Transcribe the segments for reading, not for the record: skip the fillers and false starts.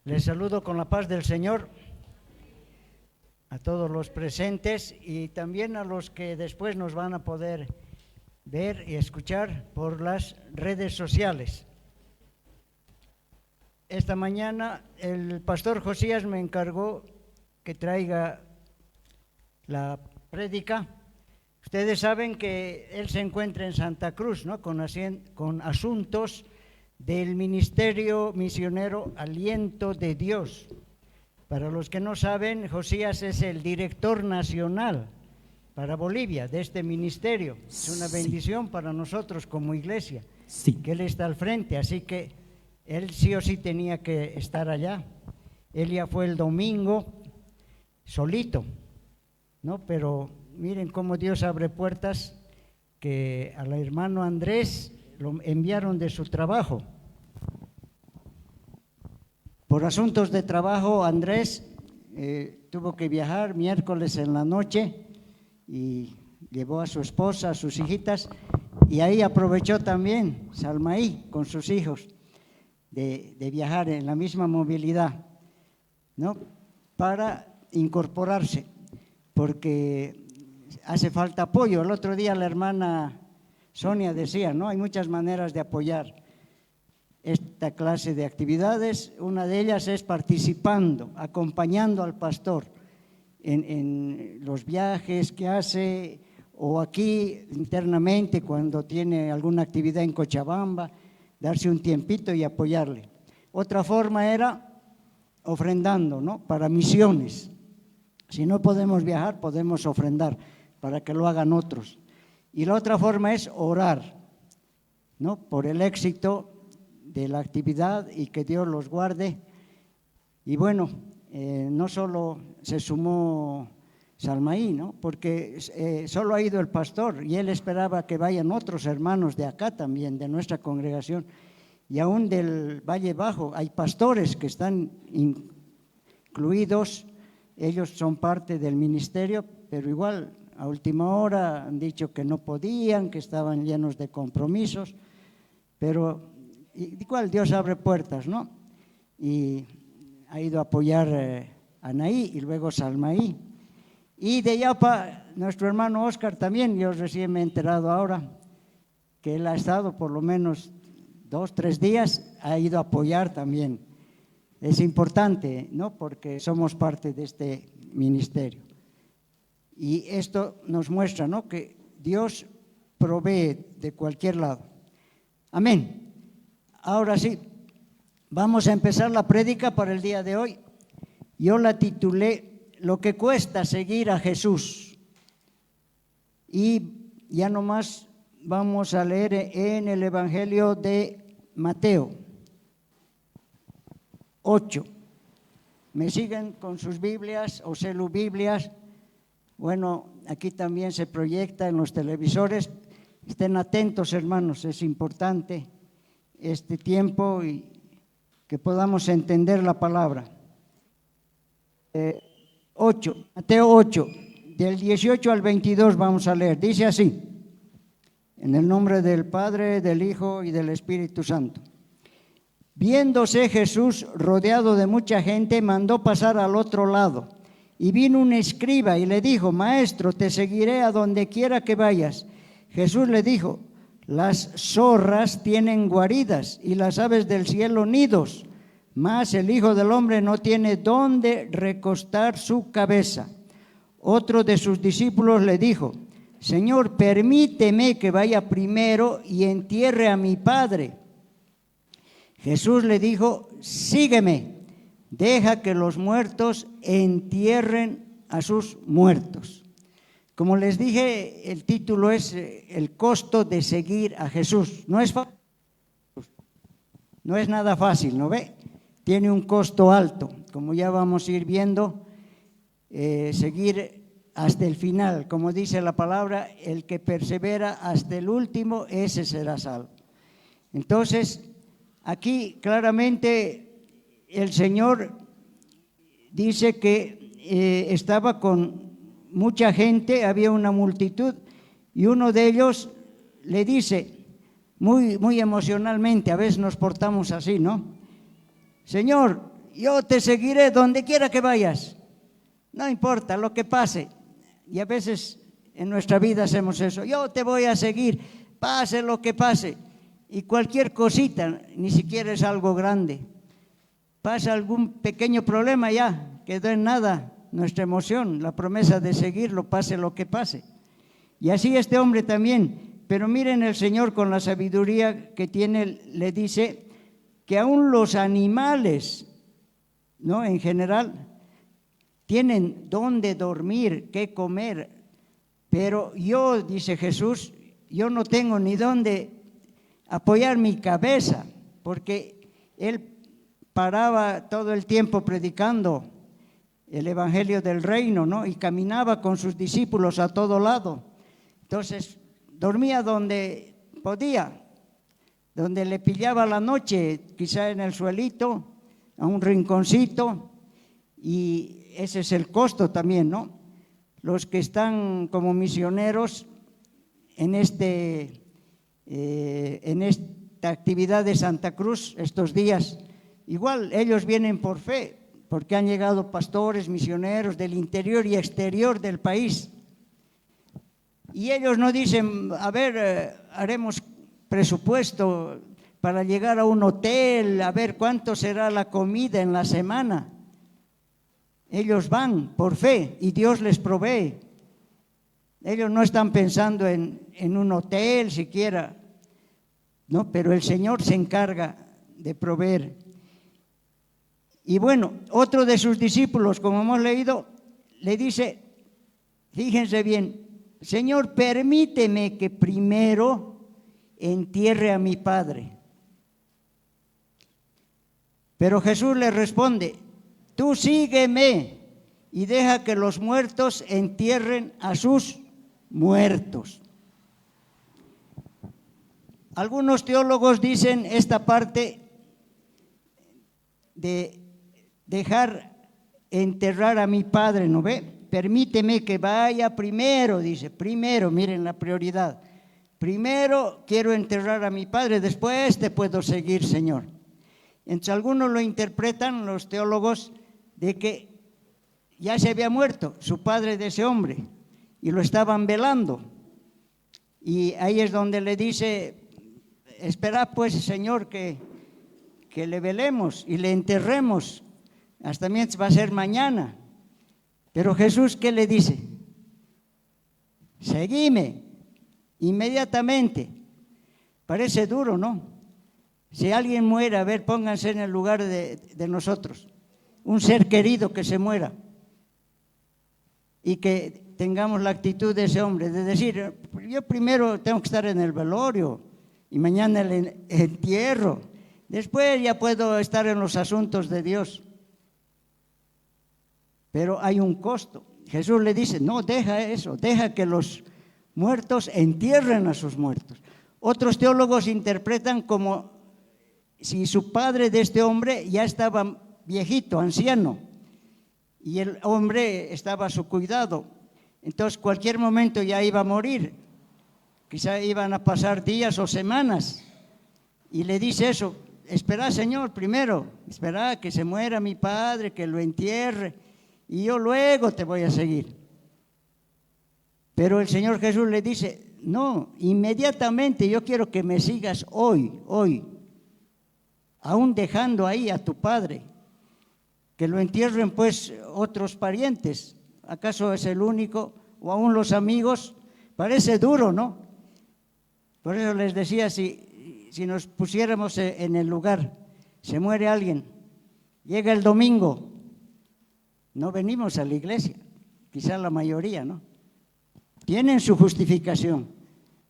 Les saludo con la paz del Señor a todos los presentes y también a los que después nos van a poder ver y escuchar por las redes sociales. Esta mañana el pastor Josías me encargó que traiga la prédica. Ustedes saben que él se encuentra en Santa Cruz, ¿no? Con asuntos del Ministerio Misionero Aliento de Dios. Para los que no saben, Josías es el director nacional para Bolivia de este ministerio. Es una bendición para nosotros como iglesia, que él está al frente, así que él sí o sí tenía que estar allá. Él ya fue el domingo solito, ¿no? Pero miren cómo Dios abre puertas, que al hermano Andrés lo enviaron de su trabajo. Por asuntos de trabajo, Andrés tuvo que viajar miércoles en la noche y llevó a su esposa, a sus hijitas, y ahí aprovechó también Salmaí con sus hijos de viajar en la misma movilidad, ¿no? Para incorporarse, porque hace falta apoyo. El otro día la hermana Sonia decía, ¿no? Hay muchas maneras de apoyar esta clase de actividades. Una de ellas es participando, acompañando al pastor en los viajes que hace, o aquí internamente cuando tiene alguna actividad en Cochabamba, darse un tiempito y apoyarle. Otra forma era ofrendando, ¿no? Para misiones. Si no podemos viajar, podemos ofrendar para que lo hagan otros. Y la otra forma es orar, ¿no? Por el éxito de la actividad y que Dios los guarde. Y bueno, no solo se sumó Salmaí, ¿no? Porque solo ha ido el pastor y él esperaba que vayan otros hermanos de acá también, de nuestra congregación. Y aún del Valle Bajo hay pastores que están incluidos, ellos son parte del ministerio, pero igual a última hora han dicho que no podían, que estaban llenos de compromisos, pero igual Dios abre puertas, ¿no? Y ha ido a apoyar a Anaí y luego Salmaí. Y de Yapa, nuestro hermano Oscar también, yo recién me he enterado ahora que él ha estado por lo menos 2 o 3 días, ha ido a apoyar también. Es importante, ¿no? Porque somos parte de este ministerio. Y esto nos muestra, ¿no? Que Dios provee de cualquier lado. Amén. Ahora sí, vamos a empezar la prédica para el día de hoy. Yo la titulé Lo que cuesta seguir a Jesús. Y ya nomás vamos a leer en el Evangelio de Mateo 8. ¿Me siguen con sus Biblias o Biblias? Bueno, aquí también se proyecta en los televisores. Estén atentos, hermanos, es importante este tiempo y que podamos entender la palabra. 8, Mateo 8, del 18 al 22 vamos a leer. Dice así: en el nombre del Padre, del Hijo y del Espíritu Santo. Viéndose Jesús rodeado de mucha gente, mandó pasar al otro lado. Y vino un escriba y le dijo: Maestro, te seguiré a donde quiera que vayas. Jesús le dijo: las zorras tienen guaridas y las aves del cielo nidos, mas el Hijo del Hombre no tiene dónde recostar su cabeza. Otro de sus discípulos le dijo: Señor, permíteme que vaya primero y entierre a mi padre. Jesús le dijo: sígueme, deja que los muertos entierren a sus muertos. Como les dije, el título es el costo de seguir a Jesús. No es fácil, no es nada fácil, ¿no ve? Tiene un costo alto, como ya vamos a ir viendo. Seguir hasta el final, como dice la palabra, el que persevera hasta el último, ese será salvo. Entonces, aquí claramente el Señor dice que estaba con mucha gente, había una multitud, y uno de ellos le dice, muy emocionalmente, a veces nos portamos así, ¿no? Señor, yo te seguiré donde quiera que vayas, no importa lo que pase. Y a veces en nuestra vida hacemos eso, yo te voy a seguir, pase lo que pase. Y cualquier cosita, ni siquiera es algo grande, pasa algún pequeño problema, ya quedó en nada nuestra emoción, la promesa de seguirlo, pase lo que pase. Y así este hombre también. Pero miren, el Señor con la sabiduría que tiene le dice que aún los animales, ¿no?, en general, tienen dónde dormir, qué comer. Pero yo, dice Jesús, yo no tengo ni dónde apoyar mi cabeza, porque Él paraba todo el tiempo predicando el evangelio del reino, ¿no? Y caminaba con sus discípulos a todo lado. Entonces, dormía donde podía, donde le pillaba la noche, quizá en el suelito, a un rinconcito, y ese es el costo también, ¿no? Los que están como misioneros en esta actividad de Santa Cruz estos días, igual ellos vienen por fe, porque han llegado pastores, misioneros del interior y exterior del país. Y ellos no dicen, a ver, haremos presupuesto para llegar a un hotel, a ver cuánto será la comida en la semana. Ellos van por fe y Dios les provee. Ellos no están pensando en un hotel siquiera, ¿no? Pero el Señor se encarga de proveer. Y bueno, otro de sus discípulos, como hemos leído, le dice, fíjense bien, Señor, permíteme que primero entierre a mi padre. Pero Jesús le responde, tú sígueme y deja que los muertos entierren a sus muertos. Algunos teólogos dicen esta parte de dejar enterrar a mi padre, ¿no ve? Permíteme que vaya primero, dice, primero, miren la prioridad. Primero quiero enterrar a mi padre, después te puedo seguir, Señor. Entonces algunos lo interpretan, los teólogos, de que ya se había muerto su padre de ese hombre y lo estaban velando. Y ahí es donde le dice, espera pues, Señor, que le velemos y le enterremos, hasta mientras va a ser mañana. Pero Jesús, ¿qué le dice? Seguime inmediatamente. Parece duro, ¿no? Si alguien muere, a ver, pónganse en el lugar de nosotros, un ser querido que se muera y que tengamos la actitud de ese hombre, de decir, yo primero tengo que estar en el velorio y mañana el entierro, después ya puedo estar en los asuntos de Dios. Pero hay un costo. Jesús le dice, no, deja eso, deja que los muertos entierren a sus muertos. Otros teólogos interpretan como si su padre de este hombre ya estaba viejito, anciano, y el hombre estaba a su cuidado. Entonces, cualquier momento ya iba a morir. Quizá iban a pasar días o semanas. Y le dice eso, espera, Señor, primero, espera que se muera mi padre, que lo entierre, y yo luego te voy a seguir. Pero el Señor Jesús le dice, no, inmediatamente yo quiero que me sigas hoy, aún dejando ahí a tu padre, que lo entierren pues otros parientes. ¿Acaso es el único? O aún los amigos. Parece duro, ¿no? Por eso les decía, si nos pusiéramos en el lugar, se muere alguien, llega el domingo, no venimos a la iglesia, quizá la mayoría, ¿no? Tienen su justificación.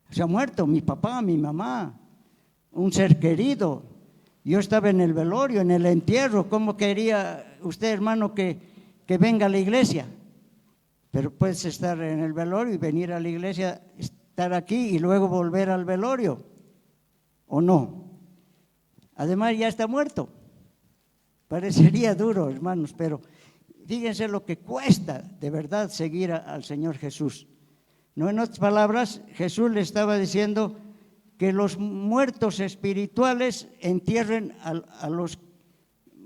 Se ha muerto mi papá, mi mamá, un ser querido. Yo estaba en el velorio, en el entierro. ¿Cómo quería usted, hermano, que venga a la iglesia? Pero puedes estar en el velorio y venir a la iglesia, estar aquí y luego volver al velorio, ¿o no? Además ya está muerto. Parecería duro, hermanos, pero fíjense lo que cuesta de verdad seguir al Señor Jesús. No, en otras palabras, Jesús le estaba diciendo que los muertos espirituales entierren a los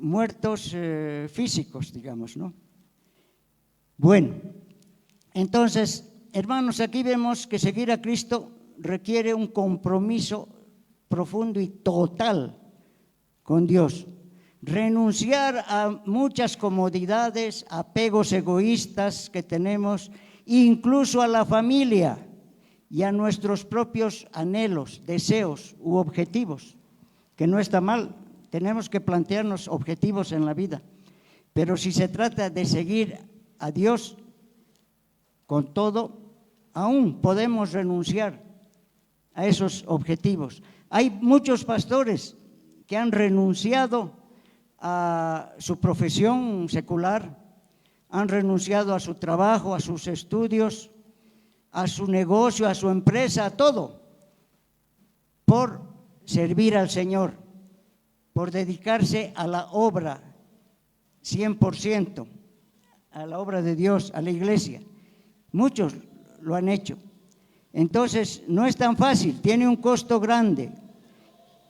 muertos físicos, digamos, ¿no? Bueno, entonces, hermanos, aquí vemos que seguir a Cristo requiere un compromiso profundo y total con Dios. Renunciar a muchas comodidades, apegos egoístas que tenemos, incluso a la familia y a nuestros propios anhelos, deseos u objetivos, que no está mal, tenemos que plantearnos objetivos en la vida, pero si se trata de seguir a Dios con todo, aún podemos renunciar a esos objetivos. Hay muchos pastores que han renunciado a su profesión secular, han renunciado a su trabajo, a sus estudios, a su negocio, a su empresa, a todo, por servir al Señor, por dedicarse a la obra 100%, a la obra de Dios, a la iglesia. Muchos lo han hecho. Entonces, no es tan fácil, tiene un costo grande.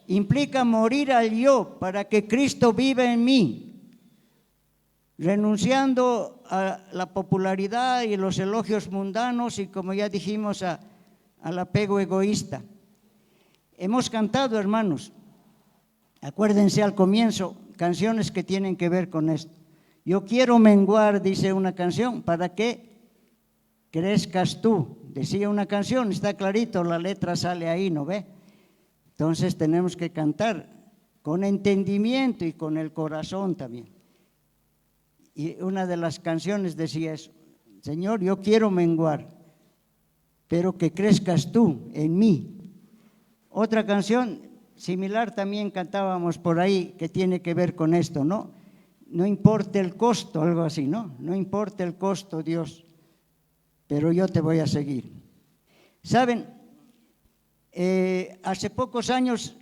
Implica morir al yo para que Cristo viva en mí, renunciando a la popularidad y los elogios mundanos y, como ya dijimos, al apego egoísta. Hemos cantado, hermanos, acuérdense al comienzo, canciones que tienen que ver con esto. Yo quiero menguar, dice una canción, para que crezcas tú. Decía una canción, está clarito, la letra sale ahí, ¿no ve? Entonces tenemos que cantar con entendimiento y con el corazón también. Y una de las canciones decía eso: Señor, yo quiero menguar, pero que crezcas tú en mí. Otra canción similar también cantábamos por ahí que tiene que ver con esto, ¿no? No importa el costo, algo así, ¿no? No importa el costo, Dios, pero yo te voy a seguir. ¿Saben? Hace pocos años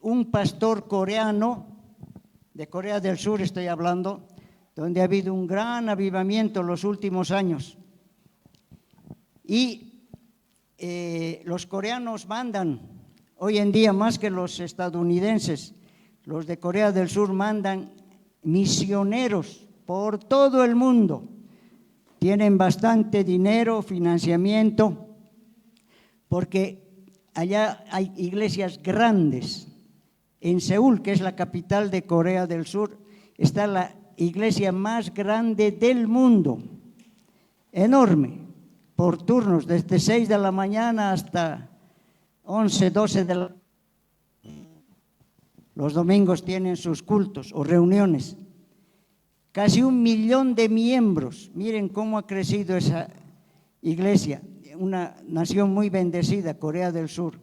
un pastor coreano, de Corea del Sur estoy hablando, donde ha habido un gran avivamiento en los últimos años. Y los coreanos mandan, hoy en día más que los estadounidenses, los de Corea del Sur mandan misioneros por todo el mundo. Tienen bastante dinero, financiamiento, porque allá hay iglesias grandes. En Seúl, que es la capital de Corea del Sur, está la iglesia más grande del mundo, enorme, por turnos, desde 6 de la mañana hasta 11, 12 de la noche. Los domingos tienen sus cultos o reuniones. Casi 1 millón de miembros. Miren cómo ha crecido esa iglesia. Una nación muy bendecida, Corea del Sur.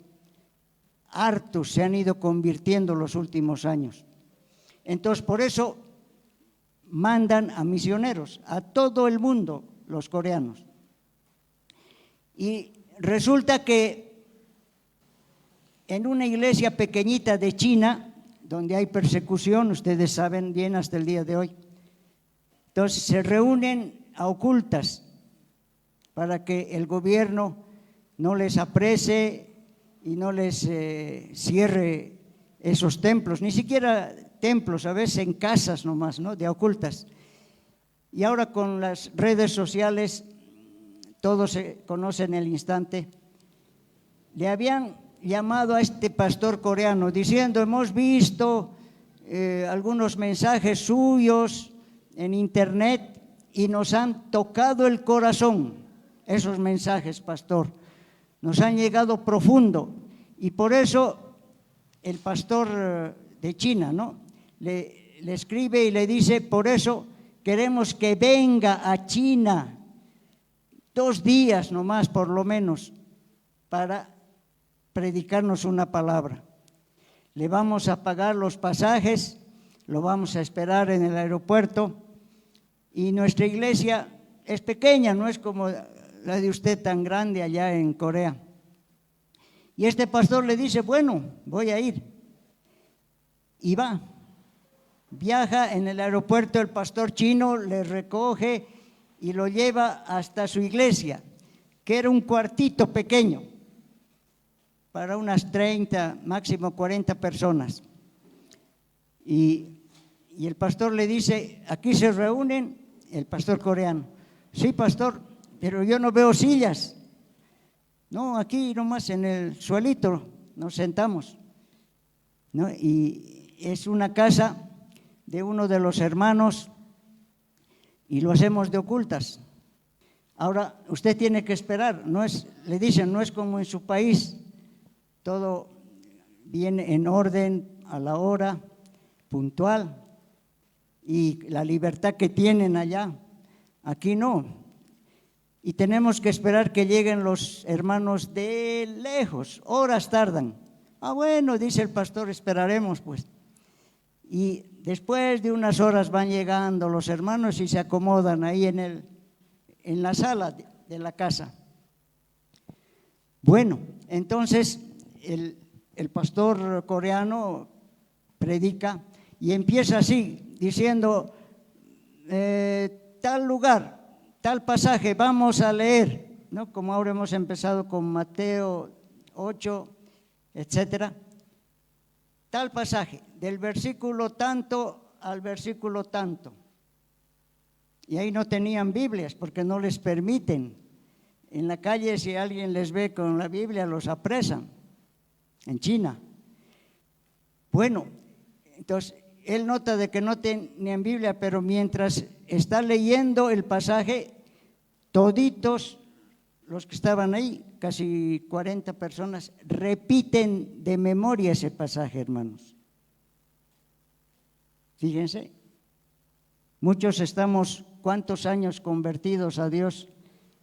Hartos se han ido convirtiendo los últimos años. Entonces, por eso mandan a misioneros a todo el mundo, los coreanos. Y resulta que en una iglesia pequeñita de China, donde hay persecución, ustedes saben bien hasta el día de hoy, entonces se reúnen a ocultas para que el gobierno no les aprese y no les cierre esos templos, ni siquiera templos, a veces en casas nomás, ¿no? De ocultas. Y ahora con las redes sociales, todos se conocen el instante. Le habían llamado a este pastor coreano diciendo: hemos visto algunos mensajes suyos en internet y nos han tocado el corazón. Esos mensajes, pastor, nos han llegado profundo, y por eso el pastor de China, ¿no? Le escribe y le dice: por eso queremos que venga a China 2 días nomás, por lo menos, para predicarnos una palabra. Le vamos a pagar los pasajes, lo vamos a esperar en el aeropuerto, y nuestra iglesia es pequeña, no es como la de usted tan grande allá en Corea. Y este pastor le dice: bueno, voy a ir. Y va. Viaja en el aeropuerto, el pastor chino le recoge y lo lleva hasta su iglesia, que era un cuartito pequeño para unas 30, máximo 40 personas. Y y el pastor le dice, aquí se reúnen, el pastor coreano, sí, pastor, pero yo no veo sillas. No, aquí nomás en el suelito nos sentamos, ¿no? Y es una casa de uno de los hermanos y lo hacemos de ocultas. Ahora, usted tiene que esperar, le dicen, no es como en su país, todo viene en orden, a la hora, puntual, y la libertad que tienen allá, aquí no. Y tenemos que esperar que lleguen los hermanos de lejos, horas tardan. Ah, bueno, dice el pastor, esperaremos pues. Y después de unas horas van llegando los hermanos y se acomodan ahí en la sala de la casa. Bueno, entonces el pastor coreano predica y empieza así, diciendo, tal lugar, tal pasaje, vamos a leer, ¿no? Como ahora hemos empezado con Mateo 8, etcétera. Tal pasaje, del versículo tanto al versículo tanto. Y ahí no tenían Biblias porque no les permiten. En la calle, si alguien les ve con la Biblia, los apresan. En China. Bueno, entonces él nota de que no tenían Biblia, pero mientras está leyendo el pasaje, toditos los que estaban ahí, casi 40 personas, repiten de memoria ese pasaje, hermanos. Fíjense, muchos estamos cuántos años convertidos a Dios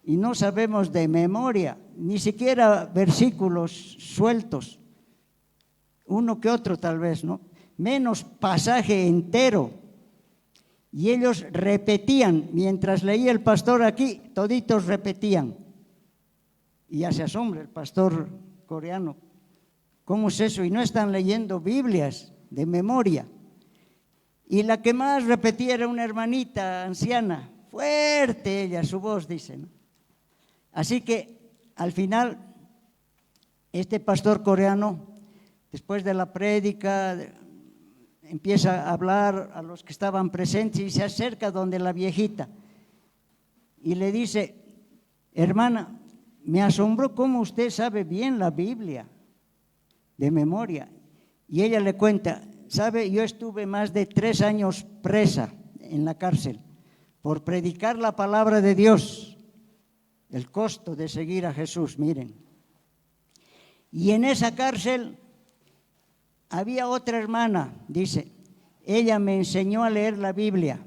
y no sabemos de memoria, ni siquiera versículos sueltos, uno que otro tal vez, ¿no? Menos pasaje entero. Y ellos repetían, mientras leía el pastor aquí, toditos repetían. Y ya se asombra el pastor coreano. ¿Cómo es eso? Y no están leyendo Biblias de memoria. Y la que más repetía era una hermanita anciana, fuerte ella, su voz dice, ¿no? Así que al final, este pastor coreano, después de la prédica, empieza a hablar a los que estaban presentes y se acerca donde la viejita y le dice, hermana, me asombró cómo usted sabe bien la Biblia de memoria. Y ella le cuenta, sabe, yo estuve más de 3 años presa en la cárcel por predicar la palabra de Dios, el costo de seguir a Jesús, miren. Y en esa cárcel había otra hermana, dice, ella me enseñó a leer la Biblia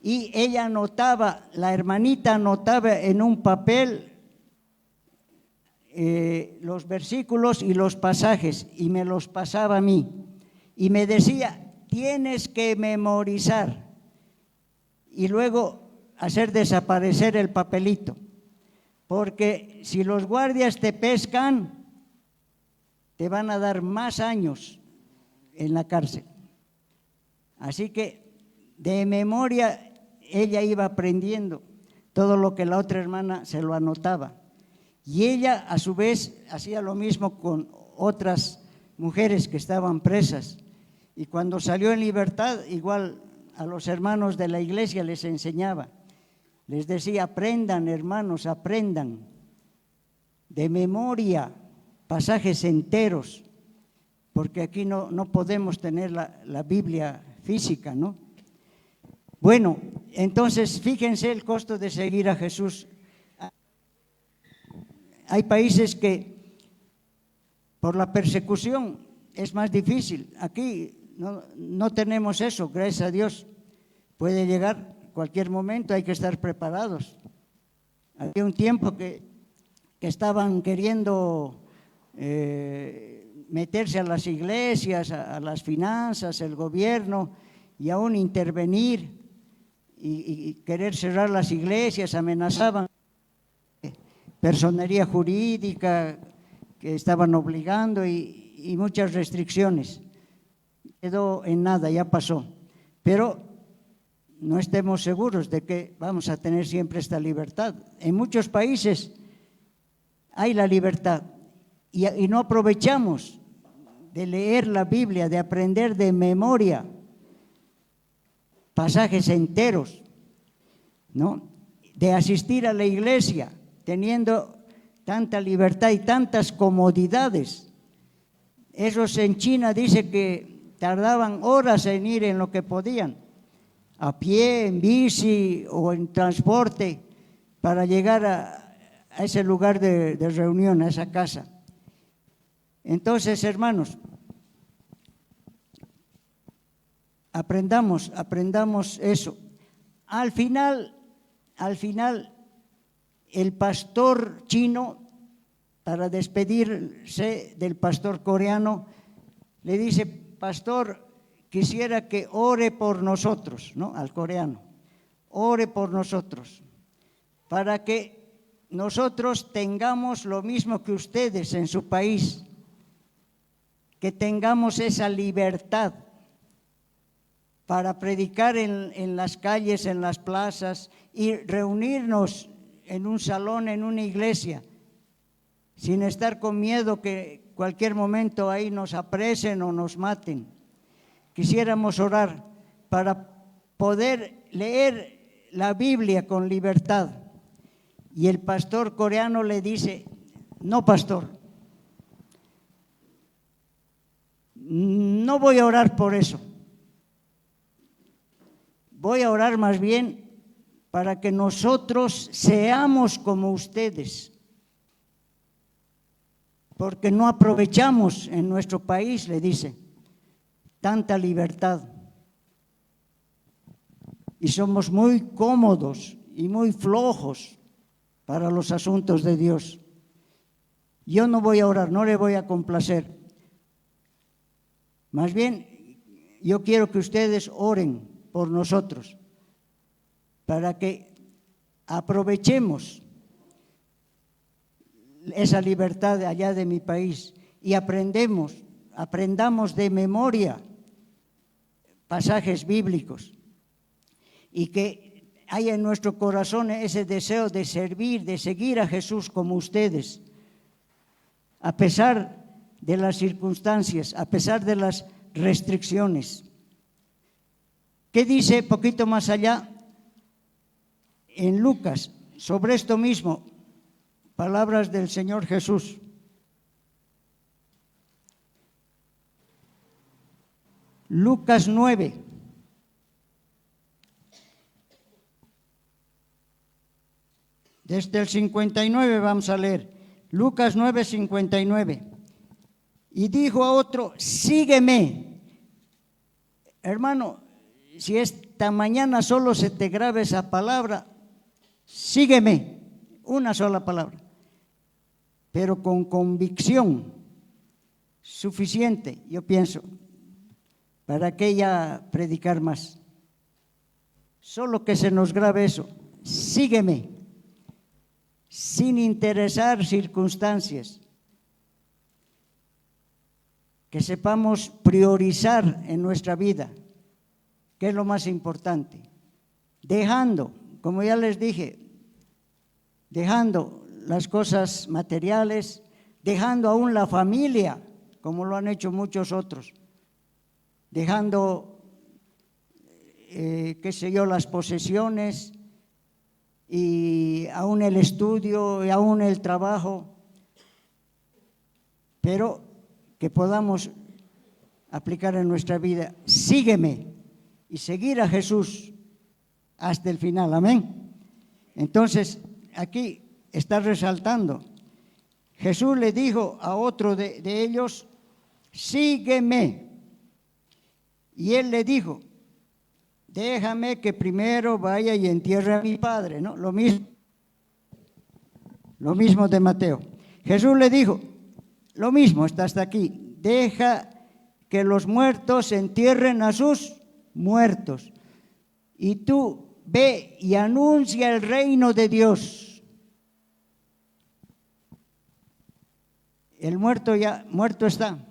y ella anotaba, la hermanita anotaba en un papel los versículos y los pasajes y me los pasaba a mí y me decía, tienes que memorizar y luego hacer desaparecer el papelito, porque si los guardias te pescan, te van a dar más años en la cárcel. Así que de memoria ella iba aprendiendo todo lo que la otra hermana se lo anotaba. Y ella a su vez hacía lo mismo con otras mujeres que estaban presas. Y cuando salió en libertad, igual a los hermanos de la iglesia les enseñaba. Les decía, aprendan hermanos, aprendan de memoria pasajes enteros, porque aquí no podemos tener la Biblia física, ¿no? Bueno, entonces fíjense el costo de seguir a Jesús. Hay países que por la persecución es más difícil. Aquí no tenemos eso, gracias a Dios. Puede llegar cualquier momento, hay que estar preparados. Había un tiempo que estaban queriendo meterse a las iglesias, a las finanzas, el gobierno, y aún intervenir y querer cerrar las iglesias, amenazaban. Personería jurídica que estaban obligando y muchas restricciones. Quedó en nada, ya pasó. Pero no estemos seguros de que vamos a tener siempre esta libertad. En muchos países hay la libertad y no aprovechamos de leer la Biblia, de aprender de memoria pasajes enteros, ¿no? De asistir a la iglesia, teniendo tanta libertad y tantas comodidades. Esos en China dice que tardaban horas en ir en lo que podían, a pie, en bici o en transporte, para llegar a ese lugar de reunión, a esa casa. Entonces, hermanos, aprendamos eso. Al final, el pastor chino, para despedirse del pastor coreano, le dice: pastor, quisiera que ore por nosotros, ¿no? Al coreano, ore por nosotros, para que nosotros tengamos lo mismo que ustedes en su país, que tengamos esa libertad para predicar en las calles, en las plazas, y reunirnos en un salón, en una iglesia, sin estar con miedo que cualquier momento ahí nos apresen o nos maten. Quisiéramos orar para poder leer la Biblia con libertad. Y el pastor coreano le dice: no, pastor, no voy a orar por eso. Voy a orar más bien para que nosotros seamos como ustedes, porque no aprovechamos en nuestro país, le dice, tanta libertad, y somos muy cómodos y muy flojos para los asuntos de Dios. Yo no voy a orar, no le voy a complacer. Más bien, yo quiero que ustedes oren por nosotros, para que aprovechemos esa libertad de allá de mi país y aprendamos de memoria pasajes bíblicos, y que haya en nuestro corazón ese deseo de servir, de seguir a Jesús como ustedes, a pesar de las circunstancias, a pesar de las restricciones. ¿Qué dice poquito más allá en Lucas sobre esto mismo? Palabras del Señor Jesús. Lucas 9. Desde el 59 vamos a leer. Lucas 9, 59. Y dijo a otro: sígueme. Hermano, si esta mañana solo se te graba esa palabra, sígueme, una sola palabra, pero con convicción suficiente, yo pienso, para que ella predicar más. Solo que se nos grabe eso: sígueme, sin interesar circunstancias. Que sepamos priorizar en nuestra vida, que es lo más importante, dejando, como ya les dije, dejando las cosas materiales, dejando aún la familia, como lo han hecho muchos otros, dejando, las posesiones, y aún el estudio, y aún el trabajo, pero que podamos aplicar en nuestra vida: sígueme, y seguir a Jesús hasta el final. Amén. Entonces, aquí está resaltando, Jesús le dijo a otro de ellos: sígueme. Y él le dijo: déjame que primero vaya y entierre a mi padre, ¿no? Lo mismo de Mateo. Jesús le dijo lo mismo, hasta aquí: deja que los muertos entierren a sus muertos, y tú ve y anuncia el reino de Dios. El muerto ya muerto está.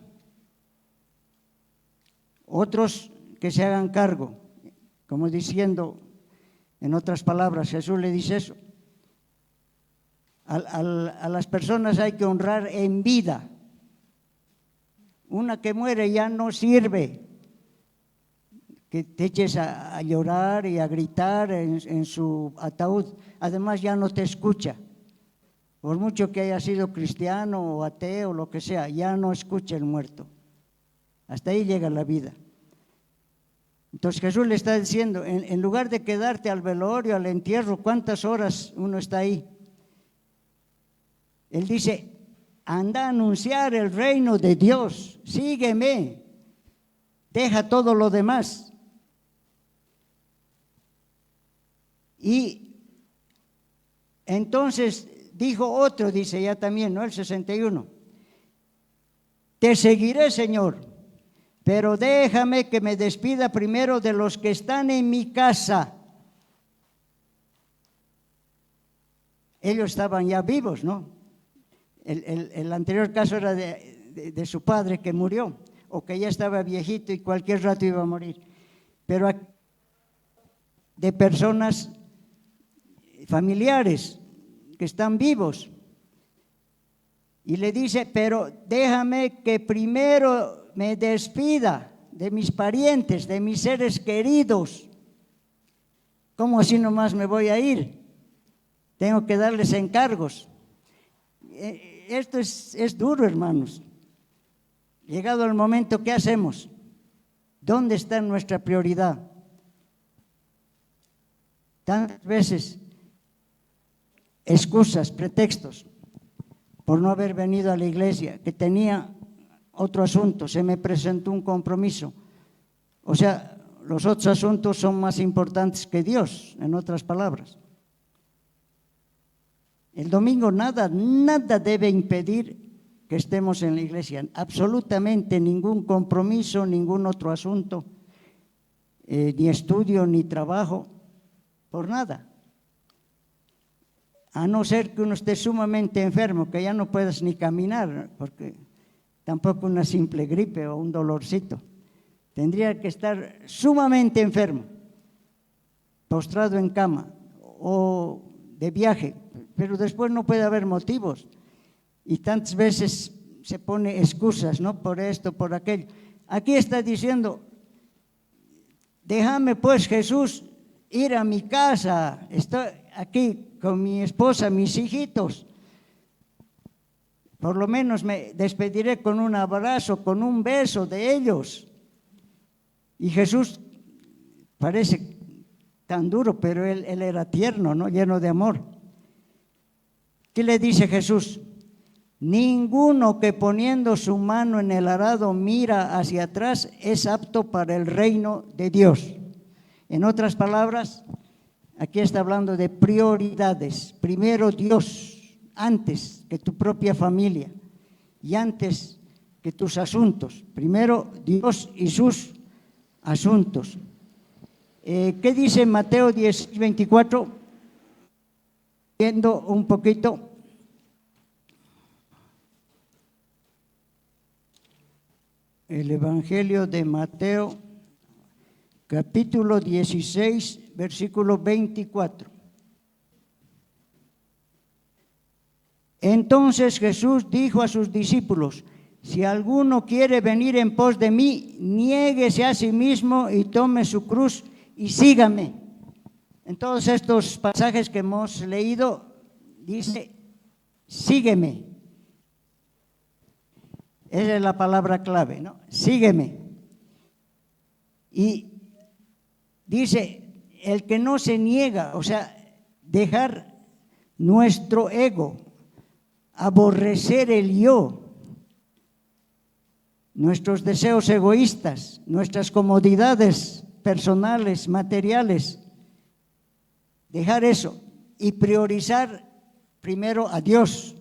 Otros que se hagan cargo, como diciendo, en otras palabras, Jesús le dice eso. A las personas hay que honrar en vida. Una que muere ya no sirve que te eches a llorar y a gritar en su ataúd. Además ya no te escucha. Por mucho que haya sido cristiano o ateo o lo que sea, ya no escucha el muerto. Hasta ahí llega la vida. Entonces Jesús le está diciendo, en lugar de quedarte al velorio, al entierro, ¿cuántas horas uno está ahí? Él dice, anda a anunciar el reino de Dios, sígueme, deja todo lo demás. Y entonces dijo otro, dice ya también, ¿no? El 61, te seguiré, Señor, pero déjame que me despida primero de los que están en mi casa. Ellos estaban ya vivos, ¿no? El anterior caso era de su padre que murió, o que ya estaba viejito y cualquier rato iba a morir. Pero de personas familiares que están vivos. Y le dice, pero déjame que primero me despida de mis parientes, de mis seres queridos. ¿Cómo así nomás me voy a ir? Tengo que darles encargos. Esto es duro, hermanos. Llegado el momento, ¿qué hacemos? ¿Dónde está nuestra prioridad? Tantas veces, excusas, pretextos, por no haber venido a la iglesia, que tenía otro asunto, se me presentó un compromiso. O sea, los otros asuntos son más importantes que Dios, en otras palabras. El domingo nada debe impedir que estemos en la iglesia, absolutamente ningún compromiso, ningún otro asunto, ni estudio, ni trabajo, por nada. A no ser que uno esté sumamente enfermo, que ya no puedas ni caminar, porque tampoco una simple gripe o un dolorcito. Tendría que estar sumamente enfermo, postrado en cama o de viaje, pero después no puede haber motivos. Y tantas veces se pone excusas, ¿no? Por esto, por aquello. Aquí está diciendo, déjame pues, Jesús, ir a mi casa. Estoy aquí con mi esposa, mis hijitos. Por lo menos me despediré con un abrazo, con un beso de ellos. Y Jesús parece tan duro, pero él era tierno, ¿no? Lleno de amor. ¿Qué le dice Jesús? Ninguno que poniendo su mano en el arado mira hacia atrás es apto para el reino de Dios. En otras palabras, aquí está hablando de prioridades. Primero Dios, antes que tu propia familia y antes que tus asuntos. Primero Dios y sus asuntos. ¿Qué dice Mateo 10:24? Viendo un poquito. El Evangelio de Mateo, capítulo 16, versículo 24. Entonces Jesús dijo a sus discípulos, si alguno quiere venir en pos de mí, niéguese a sí mismo y tome su cruz y sígame. En todos estos pasajes que hemos leído, dice, sígueme. Esa es la palabra clave, ¿no? Sígueme. Y dice, el que no se niega, o sea, dejar nuestro ego, aborrecer el yo, nuestros deseos egoístas, nuestras comodidades personales, materiales, dejar eso y priorizar primero a Dios,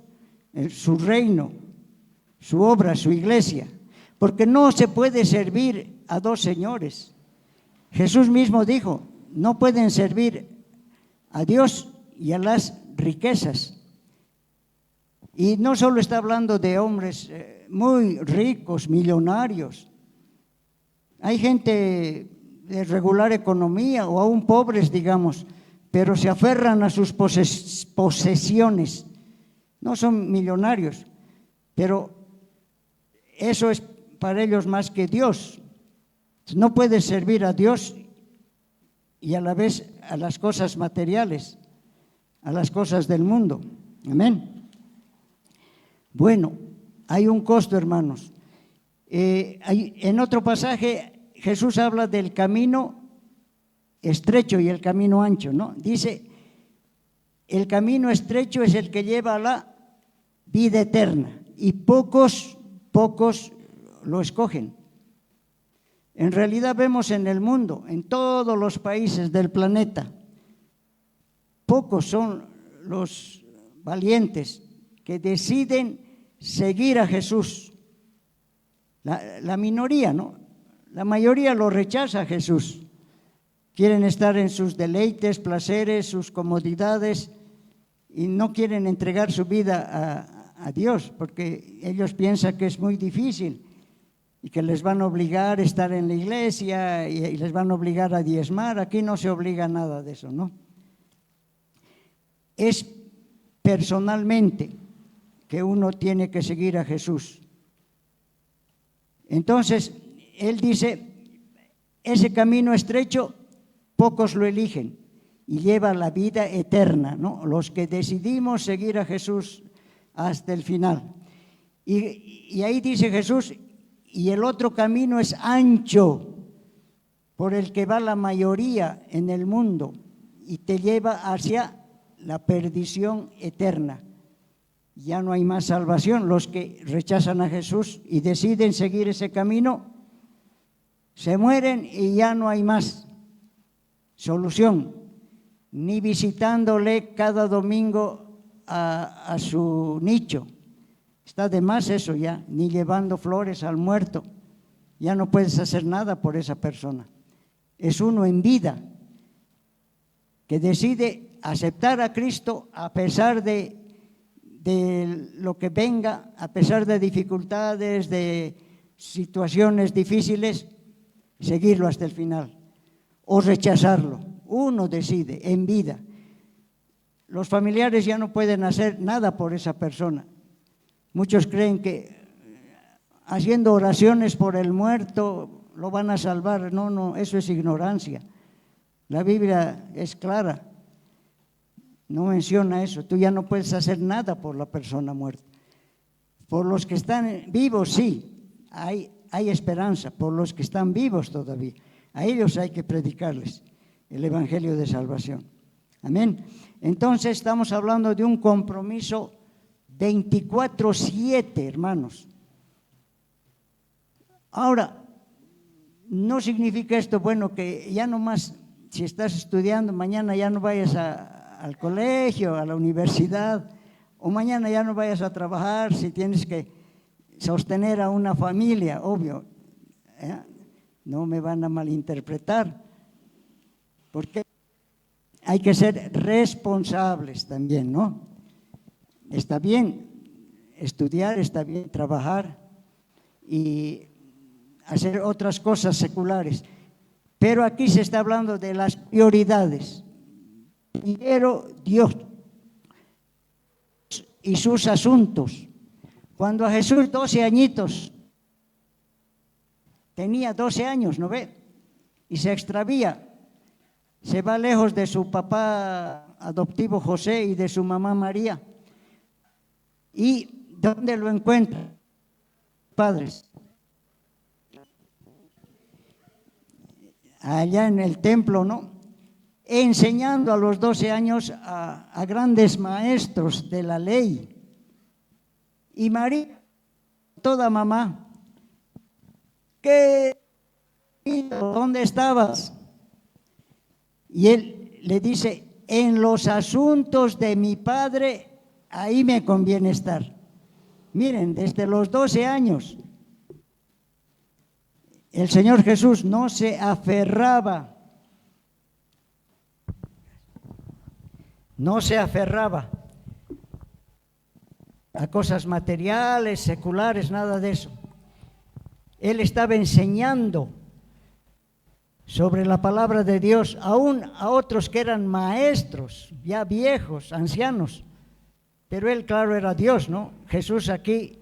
su reino, su obra, su iglesia, porque no se puede servir a dos señores. Jesús mismo dijo, no pueden servir a Dios y a las riquezas. Y no solo está hablando de hombres muy ricos, millonarios. Hay gente de regular economía o aún pobres, digamos, pero se aferran a sus posesiones. No son millonarios, pero eso es para ellos más que Dios. No puedes servir a Dios y a la vez a las cosas materiales, a las cosas del mundo. Amén. Bueno, hay un costo, hermanos. En otro pasaje Jesús habla del camino estrecho y el camino ancho, ¿no? Dice, el camino estrecho es el que lleva a la vida eterna y pocos lo escogen. En realidad vemos en el mundo, en todos los países del planeta, pocos son los valientes que deciden seguir a Jesús. La minoría, ¿no? La mayoría lo rechaza a Jesús. Quieren estar en sus deleites, placeres, sus comodidades y no quieren entregar su vida a Dios porque ellos piensan que es muy difícil y que les van a obligar a estar en la iglesia y les van a obligar a diezmar. Aquí no se obliga a nada de eso, ¿no? Es personalmente que uno tiene que seguir a Jesús. Entonces, él dice, ese camino estrecho, pocos lo eligen y lleva la vida eterna, ¿no? Los que decidimos seguir a Jesús hasta el final. Y ahí dice Jesús, y el otro camino es ancho, por el que va la mayoría en el mundo y te lleva hacia la perdición eterna. Ya no hay más salvación. Los que rechazan a Jesús y deciden seguir ese camino, se mueren y ya no hay más solución, ni visitándole cada domingo a su nicho. Está de más eso ya, ni llevando flores al muerto. Ya no puedes hacer nada por esa persona. Es uno en vida que decide aceptar a Cristo a pesar de lo que venga, a pesar de dificultades, de situaciones difíciles, seguirlo hasta el final o rechazarlo. Uno decide en vida. Los familiares ya no pueden hacer nada por esa persona. Muchos creen que haciendo oraciones por el muerto lo van a salvar. No, eso es ignorancia. La Biblia es clara. No menciona eso. Tú ya no puedes hacer nada por la persona muerta. Por los que están vivos, sí, hay esperanza. Por los que están vivos todavía, a ellos hay que predicarles el evangelio de salvación. Amén. Entonces estamos hablando de un compromiso 24/7, hermanos. Ahora, no significa esto, bueno, que ya no más, si estás estudiando, mañana ya no vayas al colegio, a la universidad, o mañana ya no vayas a trabajar si tienes que sostener a una familia, obvio. No me van a malinterpretar, porque hay que ser responsables también, ¿no? Está bien estudiar, está bien trabajar y hacer otras cosas seculares, pero aquí se está hablando de las prioridades. Primero Dios y sus asuntos. Cuando a Jesús 12 añitos, tenía 12 años, ¿no ve? Y se extravía, se va lejos de su papá adoptivo José y de su mamá María. ¿Y dónde lo encuentran? Padres. Allá en el templo, ¿no? Enseñando a los 12 años a grandes maestros de la ley. Y María, toda mamá, ¿dónde estabas? Y él le dice, en los asuntos de mi padre, ahí me conviene estar. Miren, desde los 12 años, el Señor Jesús no se aferraba a cosas materiales, seculares, nada de eso. Él estaba enseñando sobre la palabra de Dios, aún a otros que eran maestros, ya viejos, ancianos. Pero él, claro, era Dios, ¿no? Jesús aquí,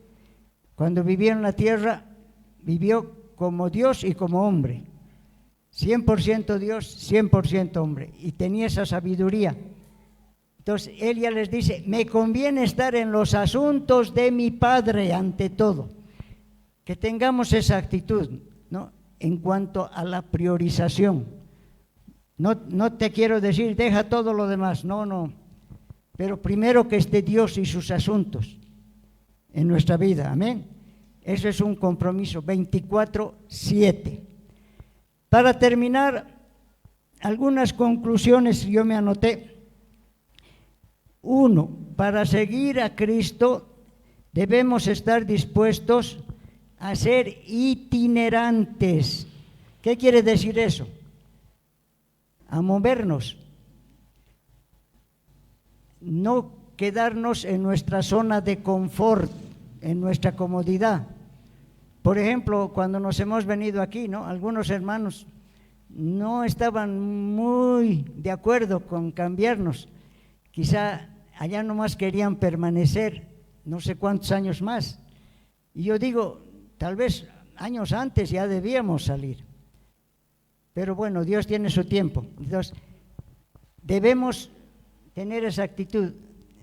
cuando vivió en la tierra, vivió como Dios y como hombre. 100% Dios, 100% hombre, y tenía esa sabiduría. Entonces, él ya les dice, me conviene estar en los asuntos de mi Padre ante todo. Que tengamos esa actitud, ¿no? En cuanto a la priorización. No te quiero decir, deja todo lo demás, no. Pero primero que esté Dios y sus asuntos en nuestra vida, amén. Eso es un compromiso, 24/7. Para terminar, algunas conclusiones yo me anoté. 1, para seguir a Cristo debemos estar dispuestos a ser itinerantes. ¿Qué quiere decir eso? A movernos. No quedarnos en nuestra zona de confort, en nuestra comodidad. Por ejemplo, cuando nos hemos venido aquí, ¿no? Algunos hermanos no estaban muy de acuerdo con cambiarnos. Quizá allá nomás querían permanecer no sé cuántos años más. Y yo digo, tal vez años antes ya debíamos salir. Pero bueno, Dios tiene su tiempo. Entonces, debemos tener esa actitud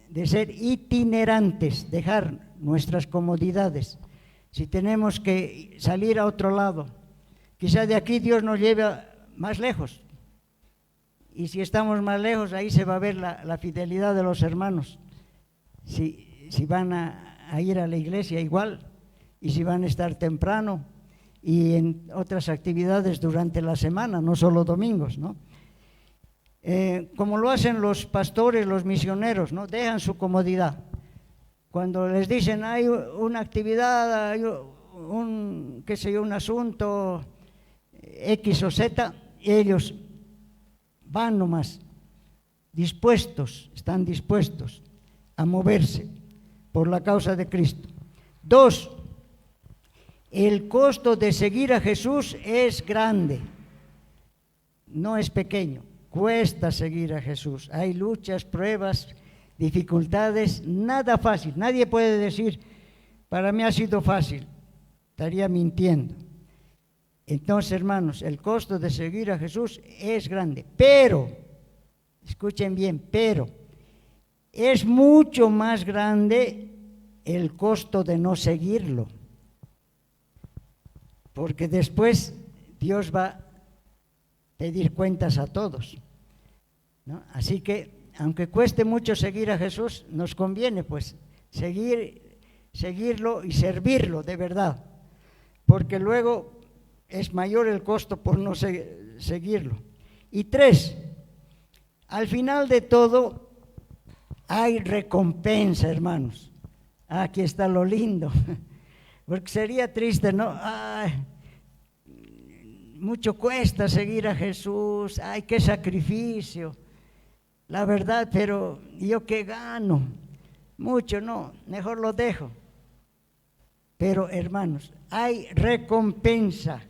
de ser itinerantes, dejar nuestras comodidades. Si tenemos que salir a otro lado, quizá de aquí Dios nos lleve más lejos. Y si estamos más lejos, ahí se va a ver la fidelidad de los hermanos. Si van a ir a la iglesia igual, y si van a estar temprano, y en otras actividades durante la semana, no solo domingos, ¿no? Como lo hacen los pastores, los misioneros, ¿no? Dejan su comodidad. Cuando les dicen hay una actividad, hay un asunto X o Z, ellos van nomás, están dispuestos a moverse por la causa de Cristo. 2, el costo de seguir a Jesús es grande, no es pequeño, cuesta seguir a Jesús. Hay luchas, pruebas, dificultades, nada fácil. Nadie puede decir, para mí ha sido fácil, estaría mintiendo. Entonces, hermanos, el costo de seguir a Jesús es grande, pero, escuchen bien, pero es mucho más grande el costo de no seguirlo, porque después Dios va a pedir cuentas a todos, ¿no? Así que, aunque cueste mucho seguir a Jesús, nos conviene pues seguirlo y servirlo de verdad, porque luego es mayor el costo por no seguirlo. Y 3, al final de todo hay recompensa, hermanos. Aquí está lo lindo, porque sería triste, ¿no? Ay, mucho cuesta seguir a Jesús, ay, qué sacrificio, la verdad, pero ¿yo qué gano? Mucho, no, mejor lo dejo. Pero, hermanos, hay recompensa.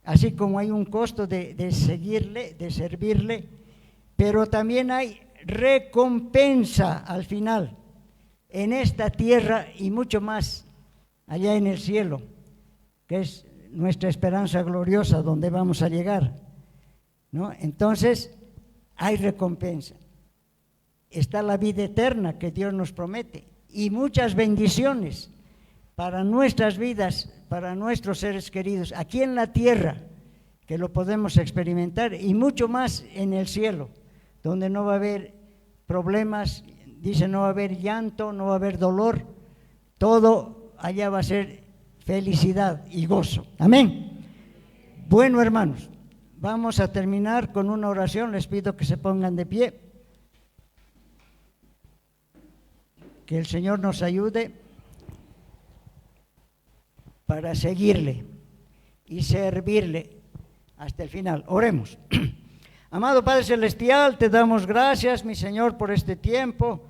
Así como hay un costo de seguirle, de servirle, pero también hay recompensa al final, en esta tierra y mucho más allá en el cielo, que es nuestra esperanza gloriosa donde vamos a llegar, ¿no? Entonces, hay recompensa. Está la vida eterna que Dios nos promete y muchas bendiciones para nuestras vidas, para nuestros seres queridos, aquí en la tierra, que lo podemos experimentar, y mucho más en el cielo, donde no va a haber problemas, dice, no va a haber llanto, no va a haber dolor, todo allá va a ser felicidad y gozo. Amén. Bueno, hermanos, vamos a terminar con una oración. Les pido que se pongan de pie, que el Señor nos ayude para seguirle y servirle hasta el final. Oremos. Amado Padre Celestial, te damos gracias, mi Señor, por este tiempo.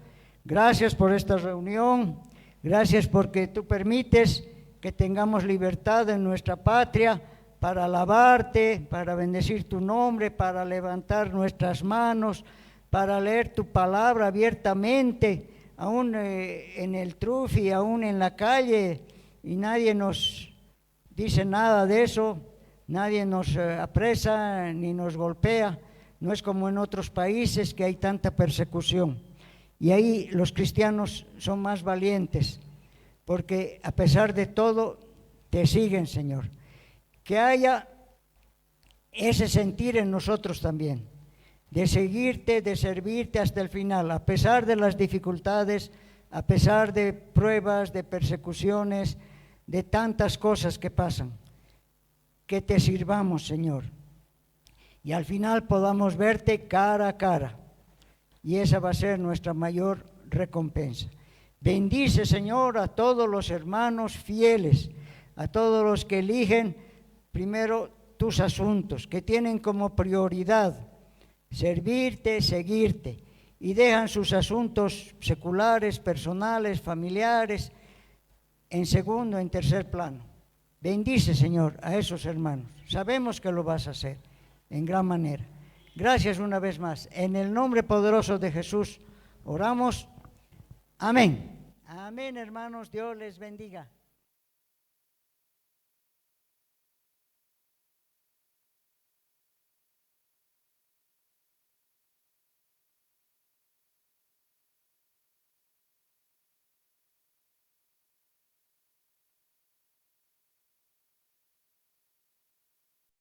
Gracias por esta reunión. Gracias porque tú permites que tengamos libertad en nuestra patria para alabarte, para bendecir tu nombre, para levantar nuestras manos, para leer tu palabra abiertamente, aún en el trufi, aún en la calle, y nadie nos dice nada de eso, nadie nos apresa ni nos golpea, no es como en otros países que hay tanta persecución. Y ahí los cristianos son más valientes, porque a pesar de todo te siguen, Señor. Que haya ese sentir en nosotros también, de seguirte, de servirte hasta el final, a pesar de las dificultades, a pesar de pruebas, de persecuciones, de tantas cosas que pasan. Que te sirvamos, Señor, y al final podamos verte cara a cara, y esa va a ser nuestra mayor recompensa. Bendice, Señor, a todos los hermanos fieles, a todos los que eligen primero tus asuntos, que tienen como prioridad servirte, seguirte, y dejan sus asuntos seculares, personales, familiares, en segundo, en tercer plano. Bendice, Señor, a esos hermanos. Sabemos que lo vas a hacer en gran manera. Gracias una vez más. En el nombre poderoso de Jesús oramos. Amén. Amén, hermanos. Dios les bendiga.